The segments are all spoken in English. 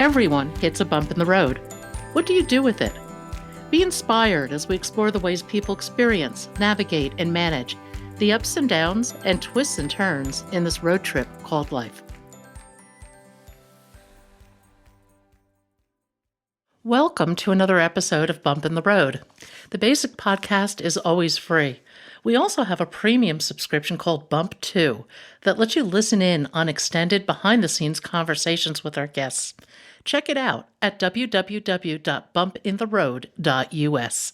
Everyone hits a bump in the road. What do you do with it? Be inspired as we explore the ways people experience, navigate, and manage the ups and downs and twists and turns in this road trip called life. Welcome to another episode of Bump in the Road. The basic podcast is always free. We also have a premium subscription called Bump 2 that lets you listen in on extended behind-the-scenes conversations with our guests. Check it out at www.bumpintheroad.us.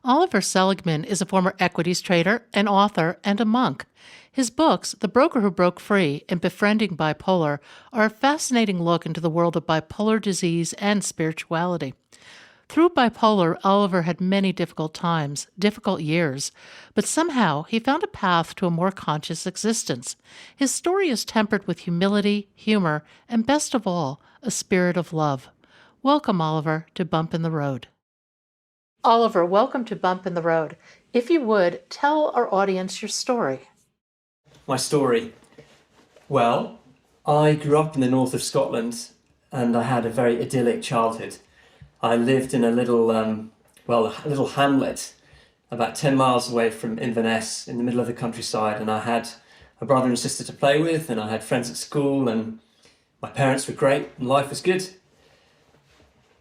Oliver Seligman is a former equities trader, an author, and a monk. His books, The Broker Who Broke Free and Befriending Bipolar, are a fascinating look into the world of bipolar disease and spirituality. Through bipolar, Oliver had many difficult times, difficult years, but somehow he found a path to a more conscious existence. His story is tempered with humility, humor, and best of all, a spirit of love. Welcome, Oliver, to Bump in the Road. Oliver, welcome to Bump in the Road. If you would, tell our audience your story. My story? Well, I grew up in the north of Scotland and I had a very idyllic childhood. I lived in a little hamlet about 10 miles away from Inverness in the middle of the countryside, and I had a brother and sister to play with, and I had friends at school, and my parents were great and life was good.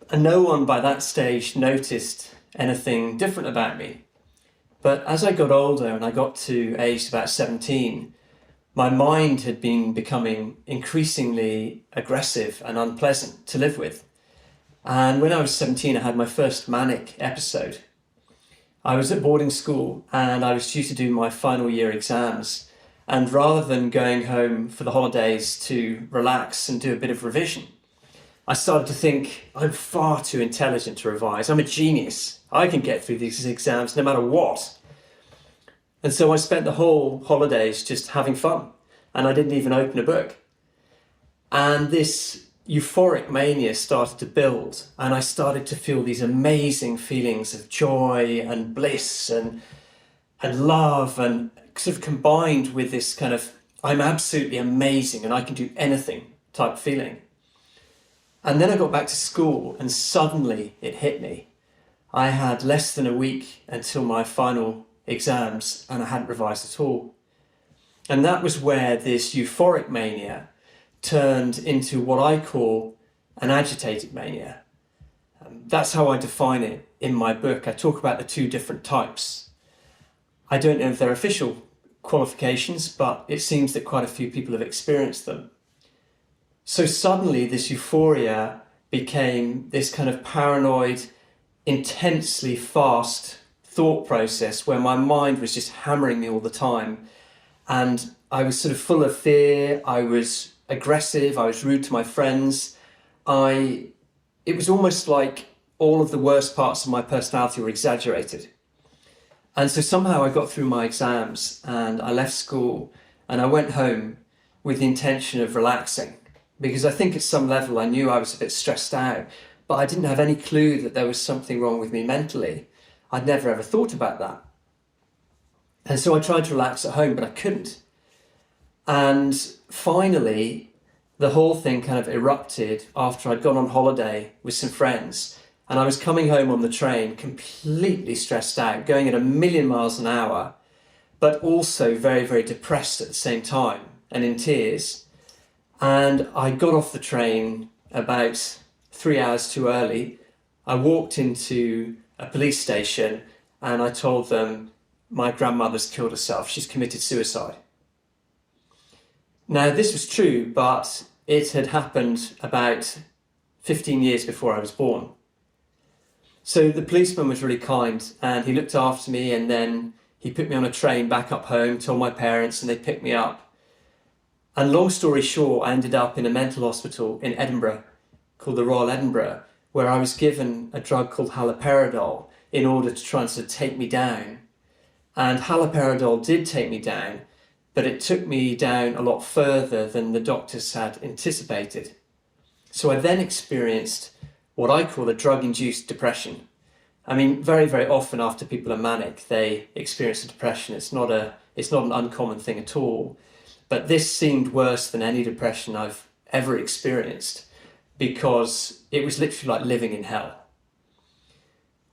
And no one by that stage noticed anything different about me. But as I got older and I got to age about 17, my mind had been becoming increasingly aggressive and unpleasant to live with. And when I was 17, I had my first manic episode. I was at boarding school and I was due to do my final year exams. And rather than going home for the holidays to relax and do a bit of revision, I started to think, I'm far too intelligent to revise. I'm a genius. I can get through these exams no matter what. And so I spent the whole holidays just having fun, and I didn't even open a book. And this euphoric mania started to build, and I started to feel these amazing feelings of joy and bliss and love, and sort of combined with this kind of, I'm absolutely amazing and I can do anything type feeling. And then I got back to school and suddenly it hit me. I had less than a week until my final exams and I hadn't revised at all. And that was where this euphoric mania turned into what I call an agitated mania. That's how I define it in my book. I talk about the two different types. I don't know if they're official qualifications, but it seems that quite a few people have experienced them. So suddenly this euphoria became this kind of paranoid, intensely fast thought process where my mind was just hammering me all the time. And I was sort of full of fear, I was aggressive, I was rude to my friends. It was almost like all of the worst parts of my personality were exaggerated. And so somehow I got through my exams and I left school and I went home with the intention of relaxing, because I think at some level I knew I was a bit stressed out, but I didn't have any clue that there was something wrong with me mentally. I'd never ever thought about that. And so I tried to relax at home, but I couldn't. And finally, the whole thing kind of erupted after I'd gone on holiday with some friends, and I was coming home on the train completely stressed out, going at 1,000,000 miles an hour, but also very, very depressed at the same time and in tears. And I got off the train about 3 hours too early. I walked into a police station and I told them, my grandmother's killed herself, she's committed suicide. Now, this was true, but it had happened about 15 years before I was born. So the policeman was really kind and he looked after me, and then he put me on a train back up home, told my parents, and they picked me up. And long story short, I ended up in a mental hospital in Edinburgh called the Royal Edinburgh, where I was given a drug called haloperidol in order to try and sort of take me down. And haloperidol did take me down, but it took me down a lot further than the doctors had anticipated. So I then experienced what I call a drug-induced depression. I mean, very, very often after people are manic, they experience a depression. It's not an uncommon thing at all. But this seemed worse than any depression I've ever experienced. because it was literally like living in hell.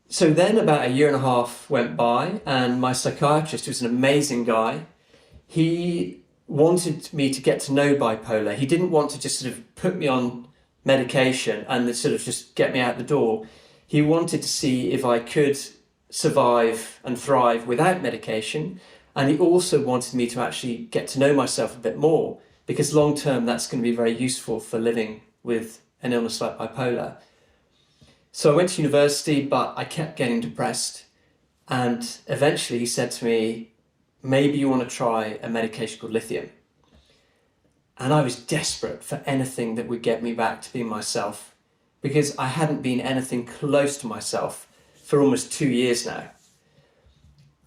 So then about a year and a half went by, and my psychiatrist, who's an amazing guy, he wanted me to get to know bipolar. He didn't want to just sort of put me on medication and sort of just get me out the door. He wanted to see if I could survive and thrive without medication. And he also wanted me to actually get to know myself a bit more, because long term that's going to be very useful for living with an illness like bipolar. So I went to university, but I kept getting depressed. And eventually he said to me, maybe you want to try a medication called lithium. And I was desperate for anything that would get me back to being myself, because I hadn't been anything close to myself for almost 2 years now.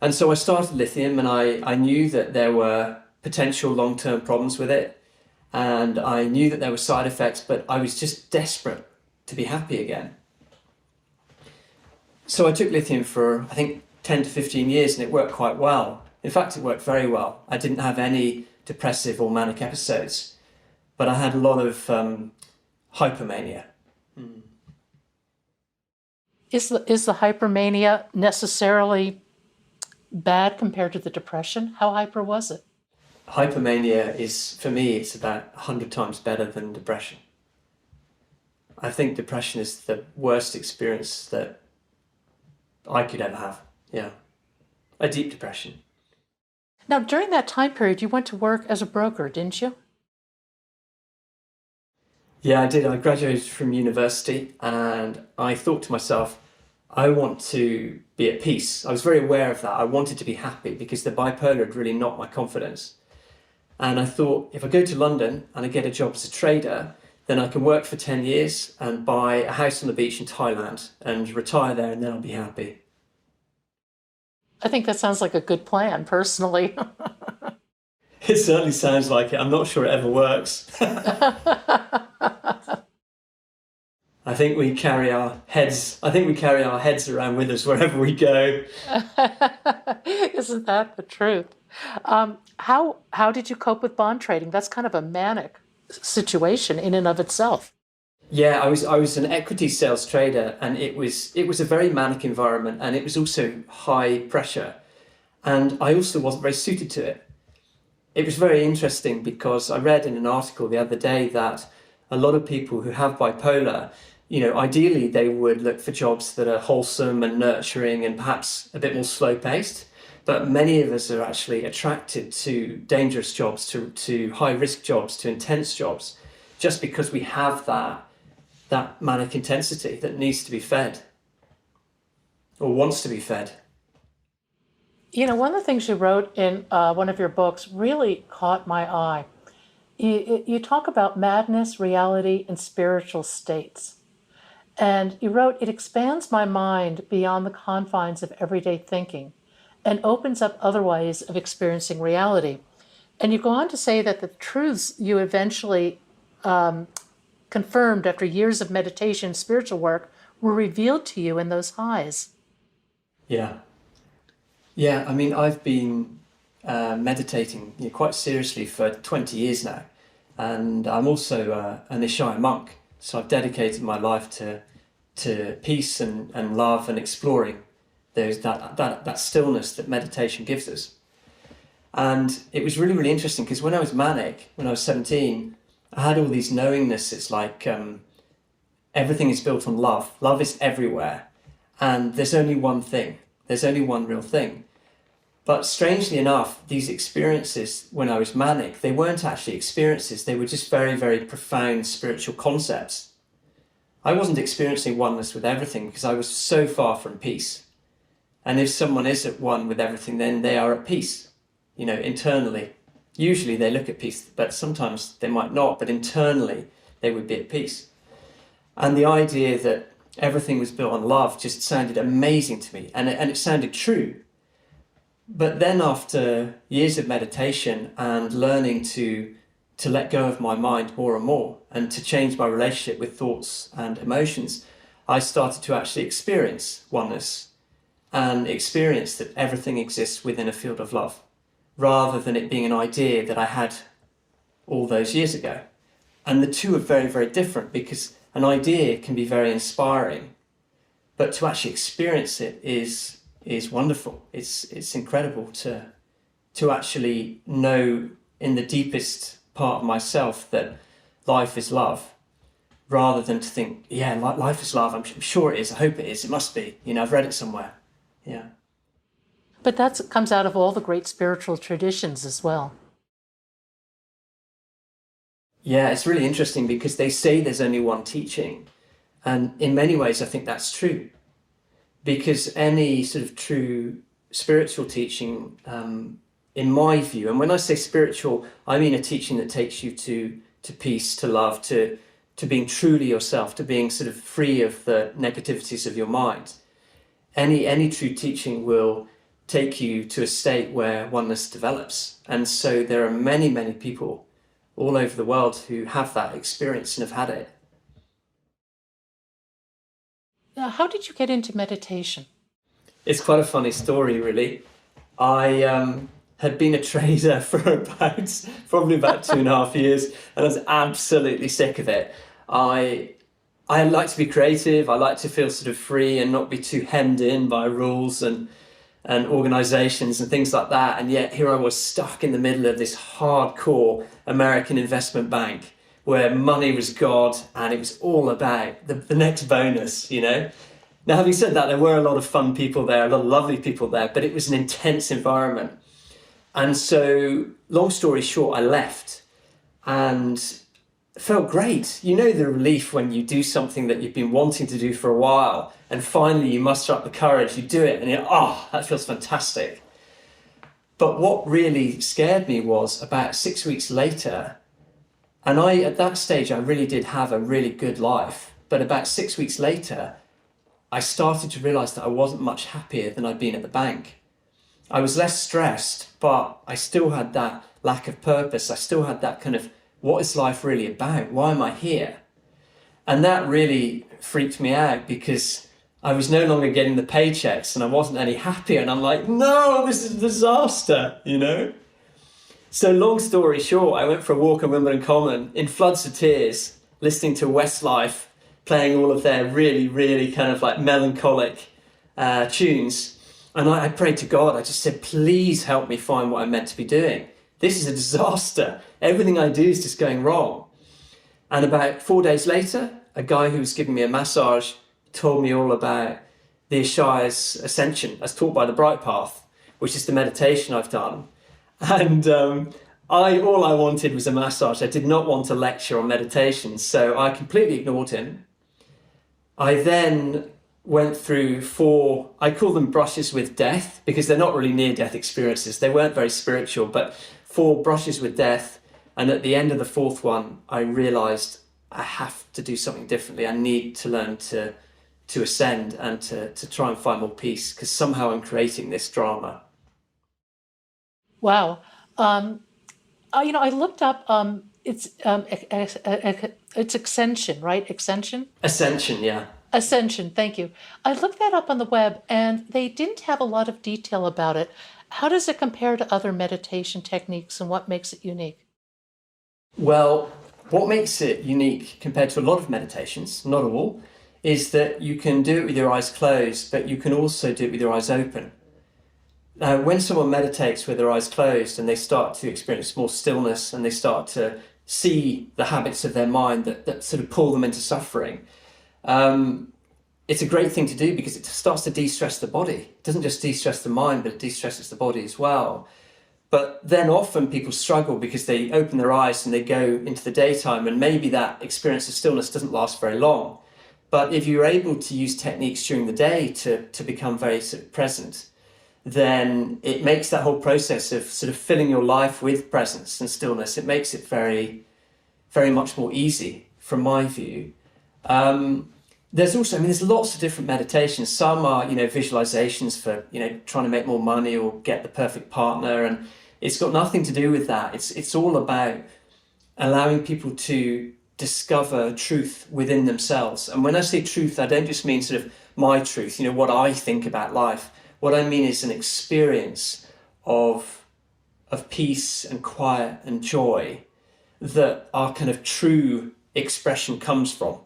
And so I started lithium, and I knew that there were potential long-term problems with it. And I knew that there were side effects, but I was just desperate to be happy again. So I took lithium for, I think, 10 to 15 years, and it worked quite well. In fact, it worked very well. I didn't have any depressive or manic episodes, but I had a lot of hypomania. Is the hypermania necessarily bad compared to the depression? How hyper was it? Hypomania is, for me, it's about 100 times better than depression. I think depression is the worst experience that I could ever have. Yeah. A deep depression. Now, during that time period, you went to work as a broker, didn't you? Yeah, I did. I graduated from university, and I thought to myself, I want to be at peace. I was very aware of that. I wanted to be happy because the bipolar had really knocked my confidence. And I thought, if I go to London and I get a job as a trader, then I can work for 10 years and buy a house on the beach in Thailand and retire there, and then I'll be happy. I think that sounds like a good plan, personally. It certainly sounds like it. I'm not sure it ever works. I think we carry our heads around with us wherever we go. Isn't that the truth? How did you cope with bond trading? That's kind of a manic situation in and of itself. Yeah, I was an equity sales trader, and it was a very manic environment, and it was also high pressure, and I also wasn't very suited to it. It was very interesting because I read in an article the other day that a lot of people who have bipolar, ideally they would look for jobs that are wholesome and nurturing and perhaps a bit more slow paced. But many of us are actually attracted to dangerous jobs, to high risk jobs, to intense jobs, just because we have that manic intensity that needs to be fed or wants to be fed. One of the things you wrote in one of your books really caught my eye. You talk about madness, reality, and spiritual states. And you wrote, it expands my mind beyond the confines of everyday thinking and opens up other ways of experiencing reality. And you go on to say that the truths you eventually confirmed after years of meditation and spiritual work were revealed to you in those highs. Yeah. Yeah, I mean, I've been meditating quite seriously for 20 years now. And I'm also an Ishaya monk. So I've dedicated my life to peace and love and exploring that stillness that meditation gives us. And it was really, really interesting because when I was manic, when I was 17, I had all these knowingness. It's like everything is built on love. Love is everywhere. And there's only one thing. There's only one real thing. But strangely enough, these experiences when I was manic, they weren't actually experiences. They were just very, very profound spiritual concepts. I wasn't experiencing oneness with everything because I was so far from peace. And if someone is at one with everything, then they are at peace, internally. Usually they look at peace, but sometimes they might not, but internally they would be at peace. And the idea that everything was built on love just sounded amazing to me, and it sounded true. But then after years of meditation and learning to let go of my mind more and more and to change my relationship with thoughts and emotions, I started to actually experience oneness and experience that everything exists within a field of love, rather than it being an idea that I had all those years ago. And the two are very, very different because an idea can be very inspiring, but to actually experience it is wonderful. It's incredible to actually know in the deepest part of myself that life is love, rather than to think, yeah, life is love. I'm sure it is. I hope it is. It must be. I've read it somewhere. Yeah. But that comes out of all the great spiritual traditions as well. Yeah, it's really interesting because they say there's only one teaching. And in many ways, I think that's true. Because any sort of true spiritual teaching, in my view, and when I say spiritual, I mean a teaching that takes you to peace, to love, to being truly yourself, to being sort of free of the negativities of your mind. Any true teaching will take you to a state where oneness develops. And so there are many, many people all over the world who have that experience and have had it. Now, how did you get into meditation? It's quite a funny story, really. I had been a trader for probably about 2.5 years, and I was absolutely sick of it. I like to be creative. I like to feel sort of free and not be too hemmed in by rules and organizations and things like that. And yet here I was stuck in the middle of this hardcore American investment bank where money was God and it was all about the next bonus, Now, having said that, there were a lot of fun people there, a lot of lovely people there, but it was an intense environment. And so, long story short, I left and it felt great. The relief when you do something that you've been wanting to do for a while and finally you muster up the courage, you do it and that feels fantastic. But what really scared me was about 6 weeks later, and at that stage, I really did have a really good life. But about 6 weeks later, I started to realize that I wasn't much happier than I'd been at the bank. I was less stressed, but I still had that lack of purpose. I still had that kind of, what is life really about? Why am I here? And that really freaked me out because I was no longer getting the paychecks and I wasn't any happier. And I'm like, no, this is a disaster, So long story short, I went for a walk on Wimbledon Common in floods of tears, listening to Westlife, playing all of their really, really kind of like melancholic tunes. And I prayed to God. I just said, please help me find what I'm meant to be doing. This is a disaster. Everything I do is just going wrong. And about 4 days later, a guy who was giving me a massage told me all about the Ashire's Ascension as taught by the Bright Path, which is the meditation I've done. And all I wanted was a massage. I did not want a lecture on meditation, so I completely ignored him. I then went through 4, I call them brushes with death, because they're not really near-death experiences. They weren't very spiritual, but 4 brushes with death. And at the end of the 4th one, I realised I have to do something differently. I need to learn to ascend and to try and find more peace, because somehow I'm creating this drama. Wow. I looked up, it's Ascension, right? Ascension? Ascension, yeah. Ascension, thank you. I looked that up on the web and they didn't have a lot of detail about it. How does it compare to other meditation techniques and what makes it unique? Well, what makes it unique compared to a lot of meditations, not all, is that you can do it with your eyes closed, but you can also do it with your eyes open. Now, when someone meditates with their eyes closed and they start to experience more stillness and they start to see the habits of their mind that sort of pull them into suffering, it's a great thing to do because it starts to de-stress the body. It doesn't just de-stress the mind, but it de-stresses the body as well. But then often people struggle because they open their eyes and they go into the daytime and maybe that experience of stillness doesn't last very long. But if you're able to use techniques during the day to become very sort of present, then it makes that whole process of sort of filling your life with presence and stillness, it makes it very, very much more easy from my view. There's also, there's lots of different meditations. Some are, visualizations for, trying to make more money or get the perfect partner. And it's got nothing to do with that. It's all about allowing people to discover truth within themselves. And when I say truth, I don't just mean sort of my truth, what I think about life. What I mean is an experience of peace and quiet and joy that our kind of true expression comes from.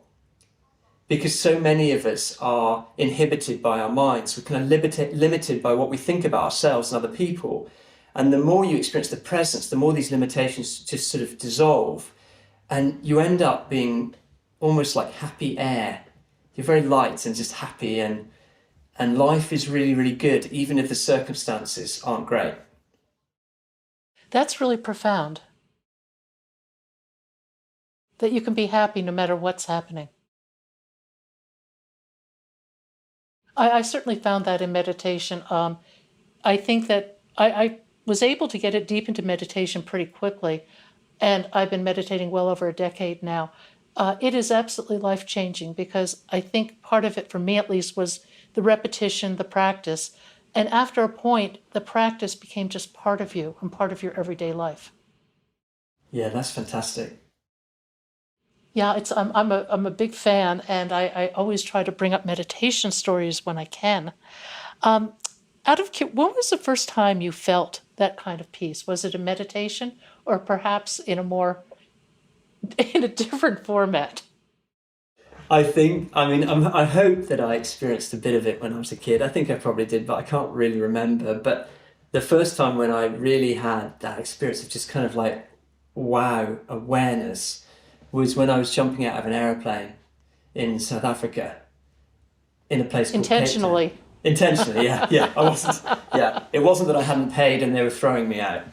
because so many of us are inhibited by our minds. We're kind of limited by what we think about ourselves and other people. And the more you experience the presence, the more these limitations just sort of dissolve, and you end up being almost like happy air. You're very light and just happy, and life is really, really good, even if the circumstances aren't great. That's really profound. That you can be happy no matter what's happening. I certainly found that in meditation. I think that I was able to get it deep into meditation pretty quickly, and I've been meditating well over a decade now. It is absolutely life-changing, because I think part of it, for me at least, was the repetition, the practice. And after a point, the practice became just part of you and part of your everyday life. Yeah, that's fantastic. Yeah, I'm a big fan, and I always try to bring up meditation stories when I can. When was the first time you felt that kind of peace? Was it a meditation, or perhaps in a different format? I hope that I experienced a bit of it when I was a kid. I think I probably did, but I can't really remember. But the first time when I really had that experience of just kind of like, wow, awareness, was when I was jumping out of an aeroplane in South Africa, in a place called Intentionally. Cape Town. Intentionally, yeah. I wasn't. Yeah, it wasn't that I hadn't paid and they were throwing me out.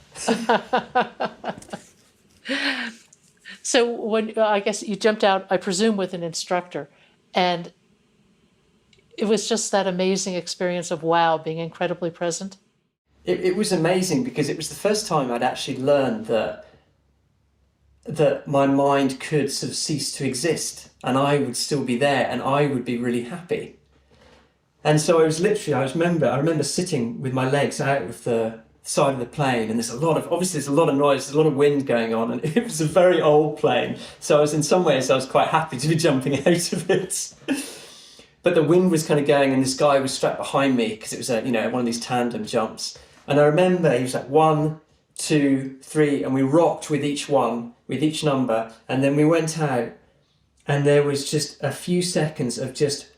So when I guess you jumped out, I presume with an instructor, and it was just that amazing experience of wow, being incredibly present. It was amazing, because it was the first time I'd actually learned that my mind could sort of cease to exist, and I would still be there, and I would be really happy. And so I remember sitting with my legs out of the side of the plane, and there's a lot of noise, there's a lot of wind going on, and it was a very old plane. So in some ways I was quite happy to be jumping out of it. But the wind was kind of going, and this guy was strapped behind me, because it was one of these tandem jumps. And I remember he was like 1, 2, 3, and we rocked with each number, and then we went out, and there was just a few seconds of just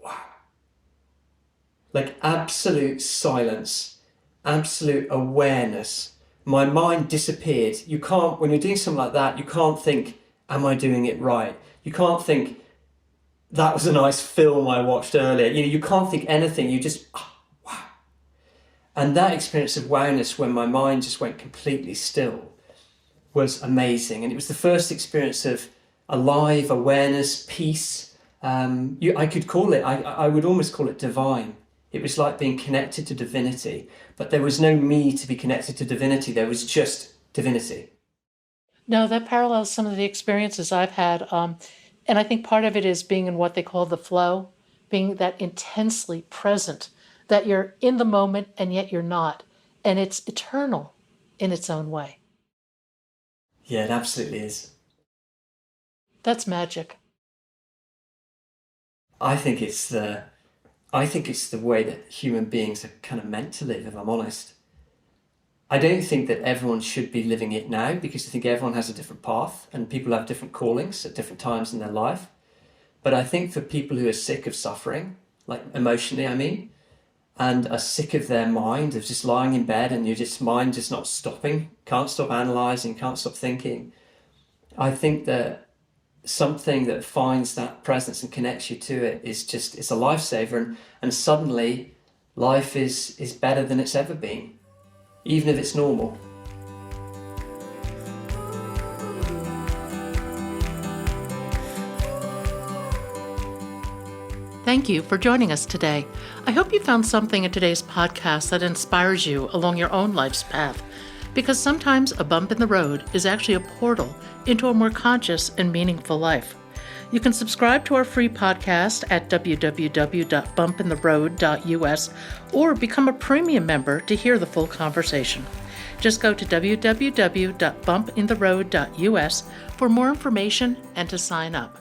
wow, like absolute silence, absolute awareness. My mind disappeared. You can't, when you're doing something like that, you can't think, am I doing it right? You can't think, that was a nice film I watched earlier. You can't think anything. You just, wow. And that experience of wowness, when my mind just went completely still, was amazing. And it was the first experience of alive awareness, peace. I could call it, I would almost call it divine. It was like being connected to divinity, but there was no me to be connected to divinity. There was just divinity. No, that parallels some of the experiences I've had. And I think part of it is being in what they call the flow, being that intensely present, that you're in the moment and yet you're not. And it's eternal in its own way. Yeah, it absolutely is. That's magic. I think it's the way that human beings are kind of meant to live, if I'm honest. I don't think that everyone should be living it now, because I think everyone has a different path and people have different callings at different times in their life. But I think for people who are sick of suffering, like emotionally, and are sick of their mind, of just lying in bed and your mind just not stopping, can't stop analysing, can't stop thinking, I think that something that finds that presence and connects you to it it's a lifesaver, and suddenly life is better than it's ever been, even if it's normal. Thank you for joining us today. I hope you found something in today's podcast that inspires you along your own life's path, because sometimes a bump in the road is actually a portal into a more conscious and meaningful life. You can subscribe to our free podcast at www.bumpintheroad.us or become a premium member to hear the full conversation. Just go to www.bumpintheroad.us for more information and to sign up.